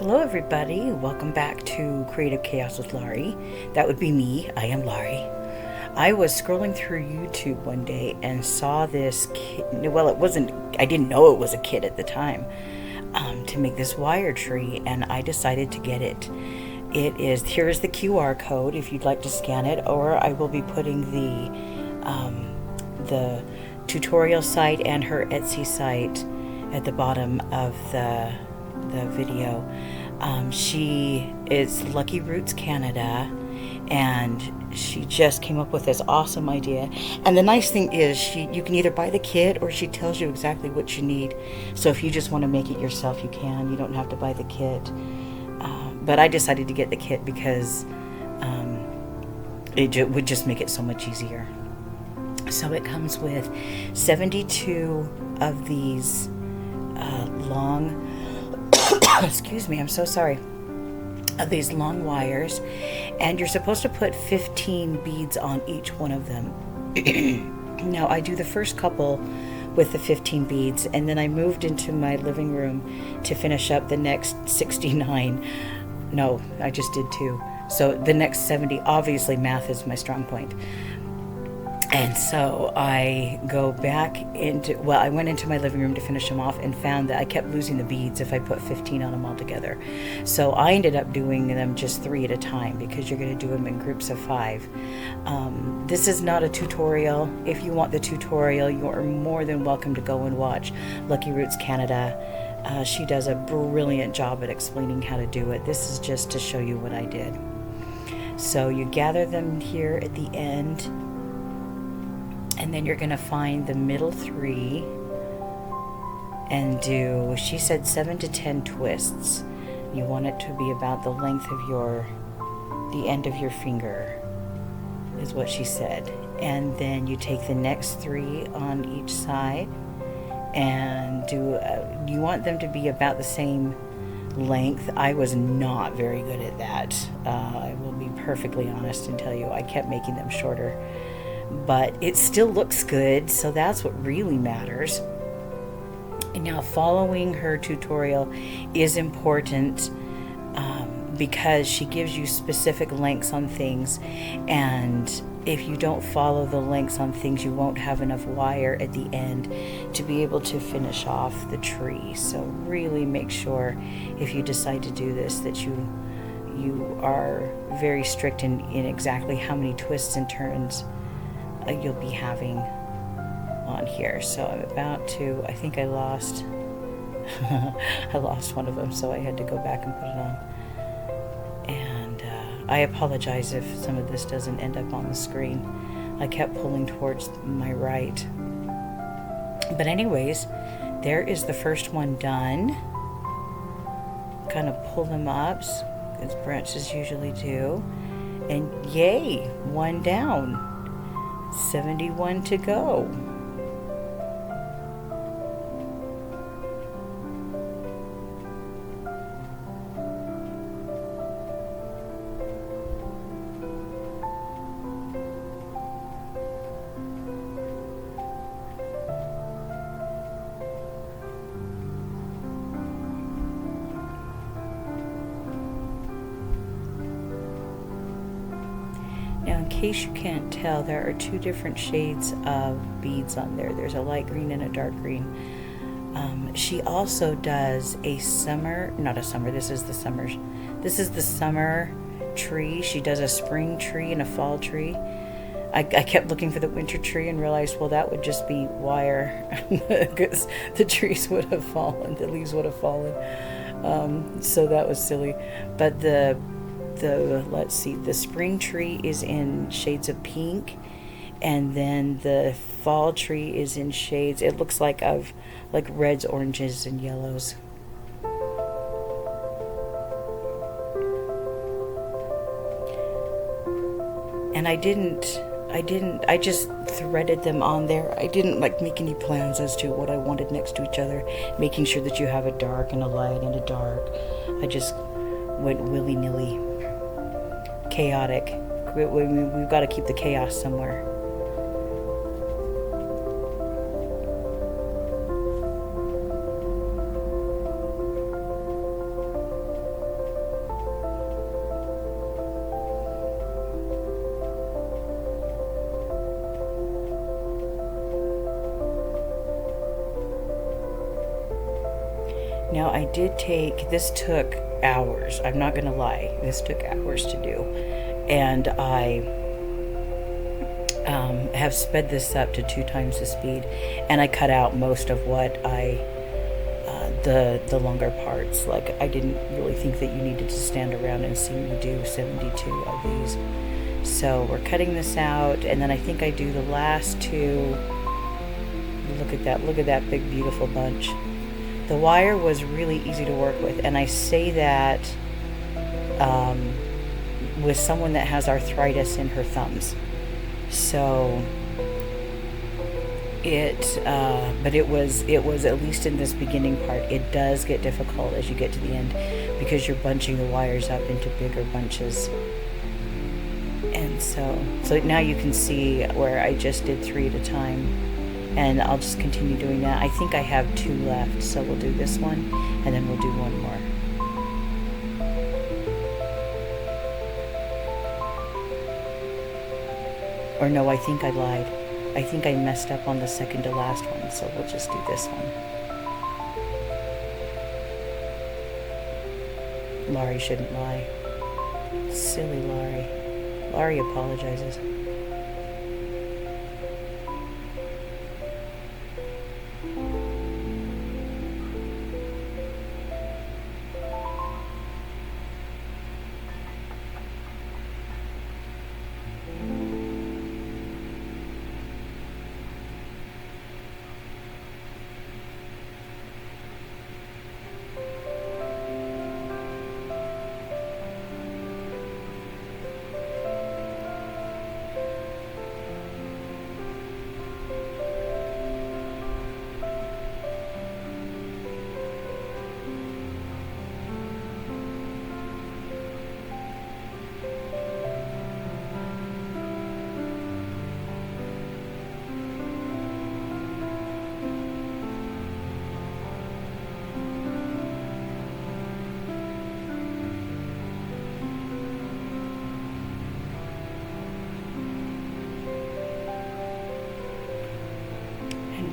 Hello everybody, welcome back to Creative Chaos with Laurie. That would be me, I am Laurie. I was scrolling through YouTube one day and saw this kid, well I didn't know it was a kid at the time, to make this wire tree, and I decided to get it. Here's the QR code if you'd like to scan it, or I will be putting the tutorial site and her Etsy site at the bottom of the video. She is Lucky Roots Canada, and she just came up with this awesome idea. And the nice thing is you can either buy the kit or she tells you exactly what you need. So if you just want to make it yourself, you can. You don't have to buy the kit. But I decided to get the kit because it would just make it so much easier. So it comes with 72 of these long excuse me, I'm so sorry, of these long wires, and you're supposed to put 15 beads on each one of them. Now I do the first couple with the 15 beads, and then I moved into my living room to finish up the next 69. No, I just did 2. So the next 70, obviously math is my strong point. And so I I went into my living room to finish them off and found that I kept losing the beads if I put 15 on them all together. So I ended up doing them just 3 at a time because you're going to do them in groups of 5. This is not a tutorial. If you want the tutorial, you are more than welcome to go and watch Lucky Roots Canada. She does a brilliant job at explaining how to do it. This is just to show you what I did. So you gather them here at the end, and then you're going to find the middle 3 and do, she said 7 to 10 twists. You want it to be about the length of the end of your finger, is what she said. And then you take the next 3 on each side and you want them to be about the same length. I was not very good at that. I will be perfectly honest and tell you I kept making them shorter. But it still looks good, so that's what really matters. And now following her tutorial is important because she gives you specific lengths on things, and if you don't follow the lengths on things, you won't have enough wire at the end to be able to finish off the tree. So really make sure, if you decide to do this, that you are very strict in exactly how many twists and turns you'll be having on here. So I'm about to, I think I lost I lost one of them, so I had to go back and put it on. And I apologize if some of this doesn't end up on the screen. I kept pulling towards my right. But anyways, there is the first one done. Kind of pull them up, as branches usually do. And yay, one down. 71 to go. Now, in case you can't tell, there are 2 different shades of beads on there. There's a light green and a dark green. She also does this is the summer tree. She does a spring tree and a fall tree. I kept looking for the winter tree and realized, well, that would just be wire because the trees would have fallen, the leaves would have fallen. So that was silly. But let's see, the spring tree is in shades of pink, and then the fall tree is in shades, it looks like reds, oranges, and yellows. And I just threaded them on there. I didn't make any plans as to what I wanted next to each other, making sure that you have a dark and a light and a dark. I just went willy-nilly. Chaotic. We've got to keep the chaos somewhere. did take, this took hours. I'm not going to lie. This took hours to do. And I have sped this up to 2 times the speed. And I cut out most of what the longer parts. Like, I didn't really think that you needed to stand around and see me do 72 of these. So we're cutting this out, and then I think I do the last 2. Look at that big beautiful bunch. The wire was really easy to work with, and I say that with someone that has arthritis in her thumbs. So but it was at least in this beginning part, it does get difficult as you get to the end because you're bunching the wires up into bigger bunches. And so now you can see where I just did 3 at a time, and I'll just continue doing that. I think I have 2 left, so we'll do this one and then we'll do 1 more. Or no, I think I lied. I think I messed up on the second to last one, so we'll just do this one. Laurie shouldn't lie. Silly Laurie. Laurie apologizes.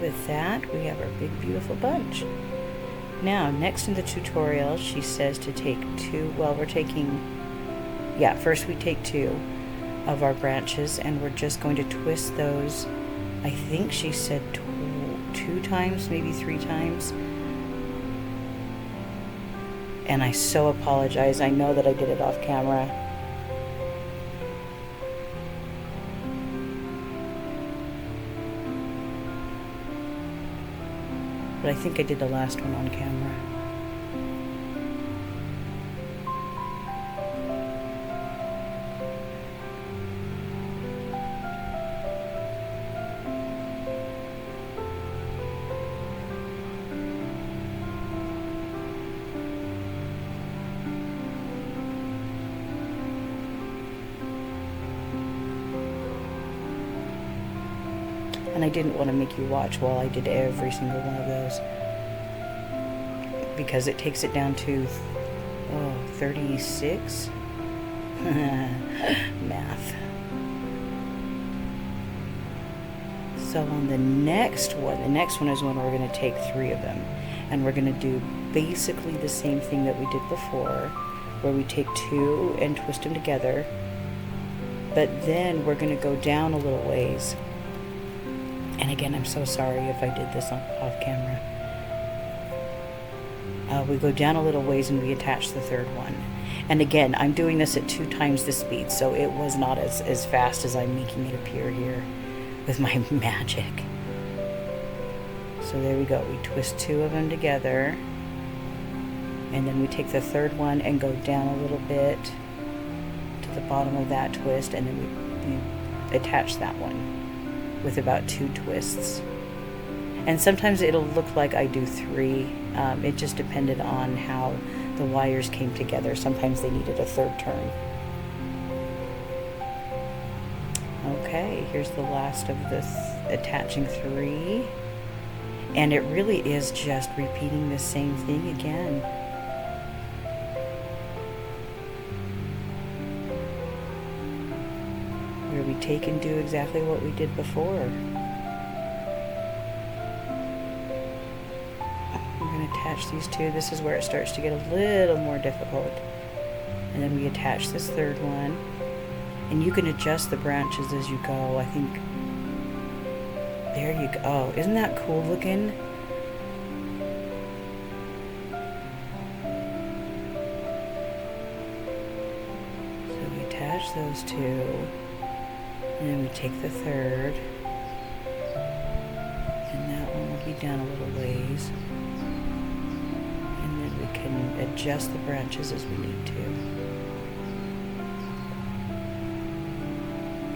With that, we have our big beautiful bunch. Now, next in the tutorial, she says to take 2, well, we're taking, first we take 2 of our branches, and we're just going to twist those, I think she said 2 times, maybe 3 times. And I so apologize. I know that I did it off camera. But I think I did the last one on camera. And I didn't want to make you watch while I did every single one of those, because it takes it down to 36. Math. So on the next one is when we're going to take 3 of them, and we're going to do basically the same thing that we did before, where we take 2 and twist them together, but then we're going to go down a little ways. And again, I'm so sorry if I did this off camera. We go down a little ways and we attach the 3rd one. And again, I'm doing this at 2 times the speed, so it was not as fast as I'm making it appear here with my magic. So there we go. We twist 2 of them together, and then we take the 3rd one and go down a little bit to the bottom of that twist, and then we attach that one with about 2 twists. And sometimes it'll look like I do 3. It just depended on how the wires came together. Sometimes they needed a 3rd turn. Okay, here's the last of this attaching 3. And it really is just repeating the same thing again. Where we take and do exactly what we did before. We're going to attach attach these two. This is where it starts to get a little more difficult. And then we attach this third one. And you can adjust the branches as you go. I think, there you go. Oh, isn't that cool looking? So we attach those two. And then we take the third. And that one will be down a little ways. And then we can adjust the branches as we need to.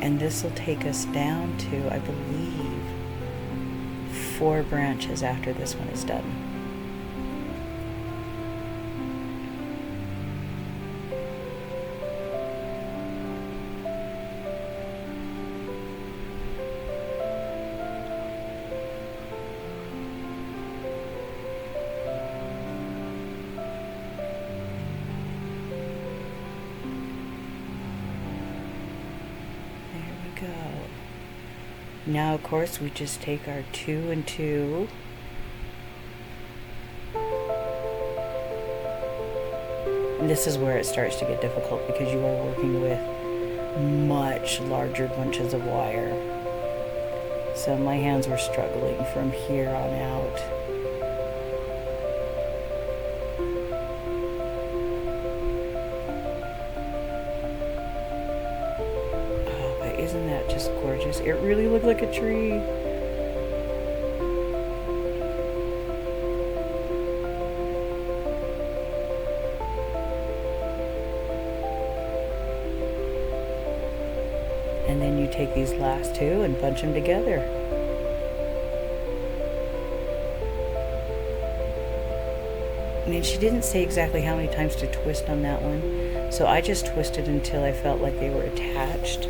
And this will take us down to, I believe, 4 branches after this one is done. Go. Now, of course, we just take our 2 and 2. And this is where it starts to get difficult because you are working with much larger bunches of wire. So my hands were struggling from here on out. Isn't that just gorgeous? It really looked like a tree. And then you take these last 2 and bunch them together. I mean, she didn't say exactly how many times to twist on that one, so I just twisted until I felt like they were attached.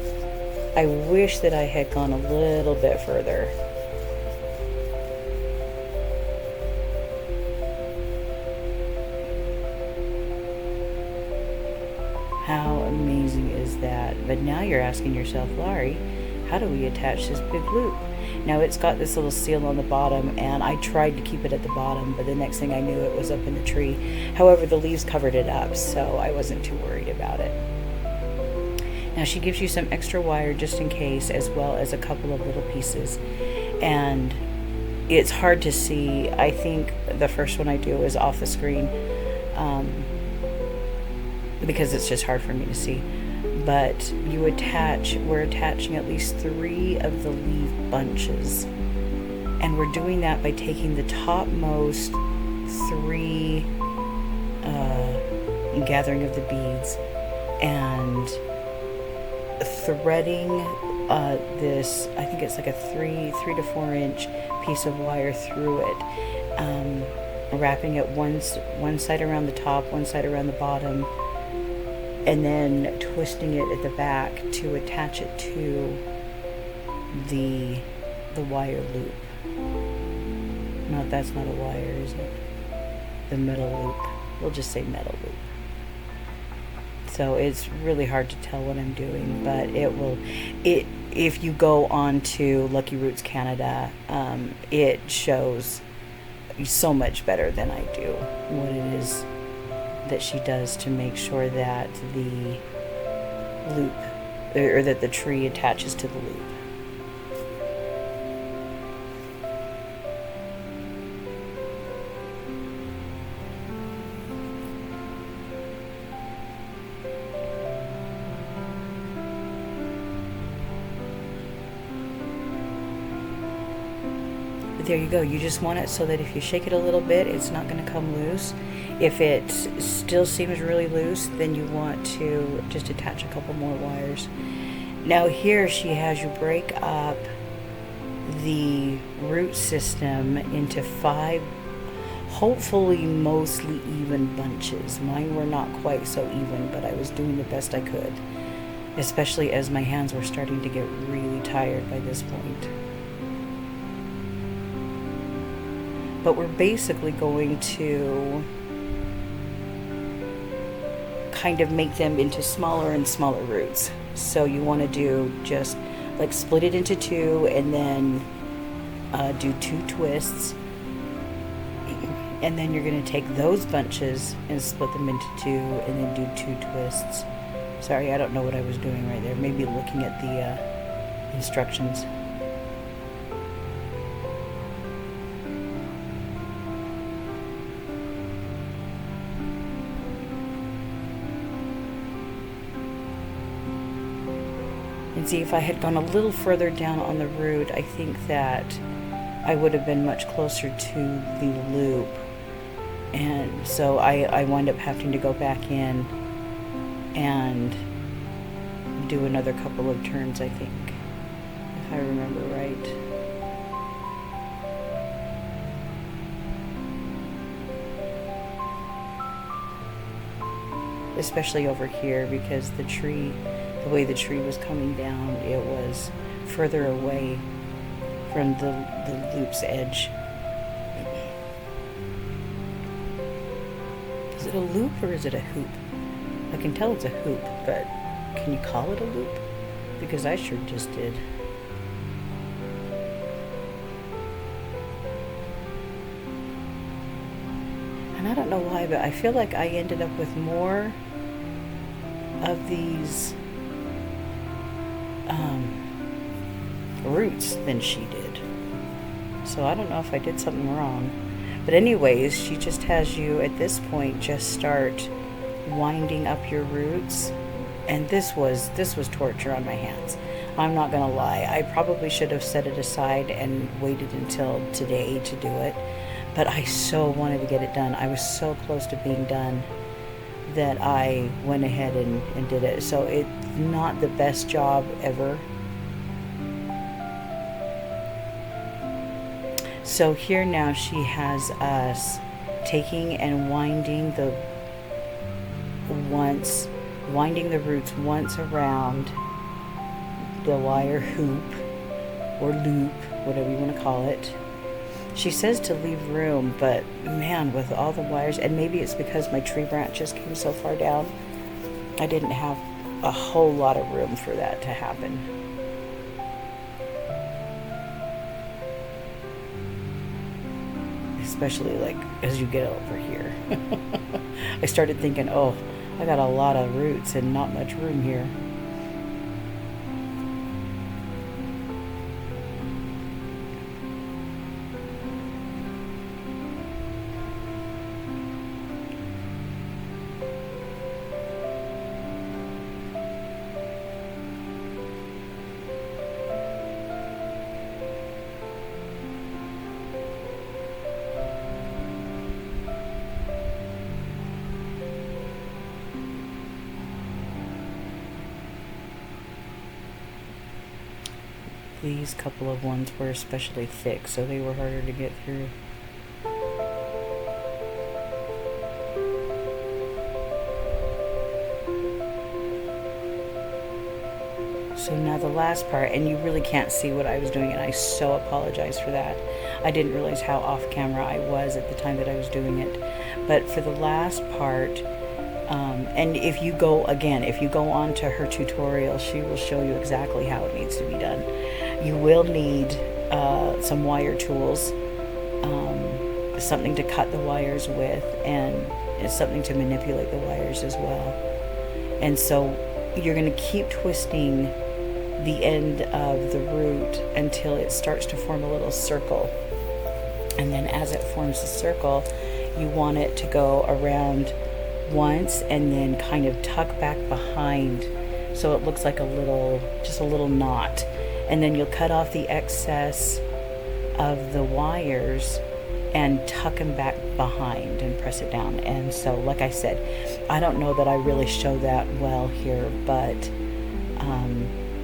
I wish that I had gone a little bit further. How amazing is that? But now you're asking yourself, Laurie, how do we attach this big loop? Now it's got this little seal on the bottom, and I tried to keep it at the bottom, but the next thing I knew it was up in the tree. However, the leaves covered it up, so I wasn't too worried about it. Now she gives you some extra wire just in case, as well as a couple of little pieces. And it's hard to see. I think the first one I do is off the screen because it's just hard for me to see. But we're attaching at least 3 of the leaf bunches. And we're doing that by taking the topmost 3 gathering of the beads and threading this, I think it's like a 3 to 4 inch piece of wire through it, wrapping it one side around the top, one side around the bottom, and then twisting it at the back to attach it to the wire loop. No, that's not a wire, is it? The metal loop. We'll just say metal loop. So it's really hard to tell what I'm doing, but if you go on to Lucky Roots Canada, it shows so much better than I do what it is that she does to make sure that the loop, or that the tree attaches to the loop. But there you go. You just want it so that if you shake it a little bit, it's not going to come loose. If it still seems really loose, then you want to just attach a couple more wires. Now here she has you break up the root system into 5, hopefully mostly even bunches. Mine were not quite so even, but I was doing the best I could, especially as my hands were starting to get really tired by this point. But we're basically going to kind of make them into smaller and smaller roots. So you want to do just like split it into 2 and then do 2 twists And then you're going to take those bunches and split them into two, and then do 2 twists. Sorry, I don't know what I was doing right there. Maybe looking at the instructions. And see, if I had gone a little further down on the root, I think that I would have been much closer to the loop. And so I wind up having to go back in and do another couple of turns, I think, if I remember right. Especially over here, because the way the tree was coming down, it was further away from the loop's edge. Is it a loop or is it a hoop? I can tell it's a hoop, but can you call it a loop? Because I sure just did. And I don't know why, but I feel like I ended up with more of these roots than she did. So I don't know if I did something wrong. But anyways, she just has you at this point just start winding up your roots. And this was torture on my hands. I'm not gonna lie. I probably should have set it aside and waited until today to do it. But I so wanted to get it done. I was so close to being done that I went ahead and did it. So it's not the best job ever. So here now she has us taking and winding the roots once around the wire hoop or loop, whatever you want to call it. She says to leave room, but man, with all the wires, and maybe it's because my tree branches came so far down, I didn't have a whole lot of room for that to happen. Especially like as you get over here. I started thinking, oh, I got a lot of roots and not much room here. These couple of ones were especially thick, so they were harder to get through. So now the last part, and you really can't see what I was doing, and I so apologize for that. I didn't realize how off camera I was at the time that I was doing it. But for the last part, and if you go on to her tutorial, she will show you exactly how it needs to be done. You will need some wire tools, something to cut the wires with, and something to manipulate the wires as well. And so you're going to keep twisting the end of the root until it starts to form a little circle. And then as it forms a circle, you want it to go around once and then kind of tuck back behind so it looks like just a little knot. And then you'll cut off the excess of the wires and tuck them back behind and press it down. And so, like I said, I don't know that I really show that well here, but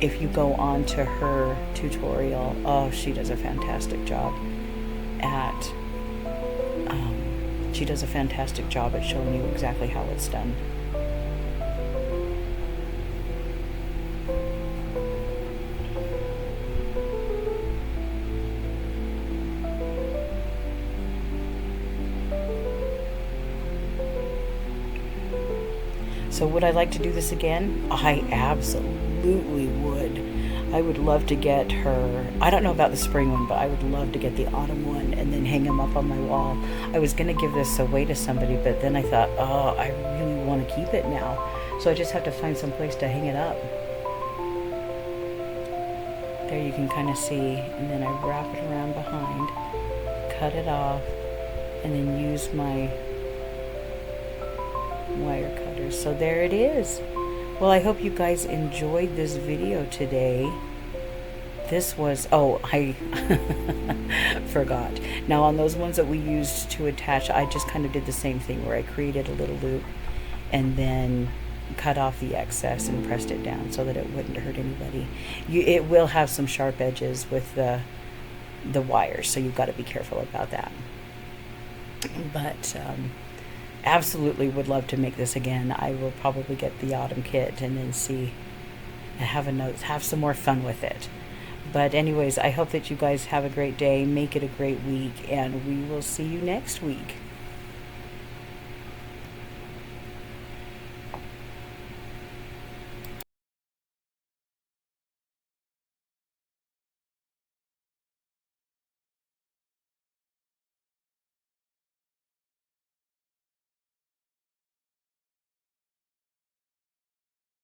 if you go on to her tutorial, oh, she does a fantastic job at showing you exactly how it's done. So would I like to do this again? I absolutely would. I would love to get her, I don't know about the spring one, but I would love to get the autumn one and then hang them up on my wall. I was going to give this away to somebody, but then I thought, oh, I really want to keep it now. So I just have to find some place to hang it up. There you can kind of see, and then I wrap it around behind, cut it off, and then use my wire cutters. So there it is. Well, I hope you guys enjoyed this video today. This was, oh, I forgot. Now on those ones that we used to attach, I just kind of did the same thing where I created a little loop and then cut off the excess and pressed it down so that it wouldn't hurt anybody. It will have some sharp edges with the wires, so you've got to be careful about that. But absolutely would love to make this again. I will probably get the autumn kit and then see, have some more fun with it. But anyways, I hope that you guys have a great day, make it a great week, and we will see you next week.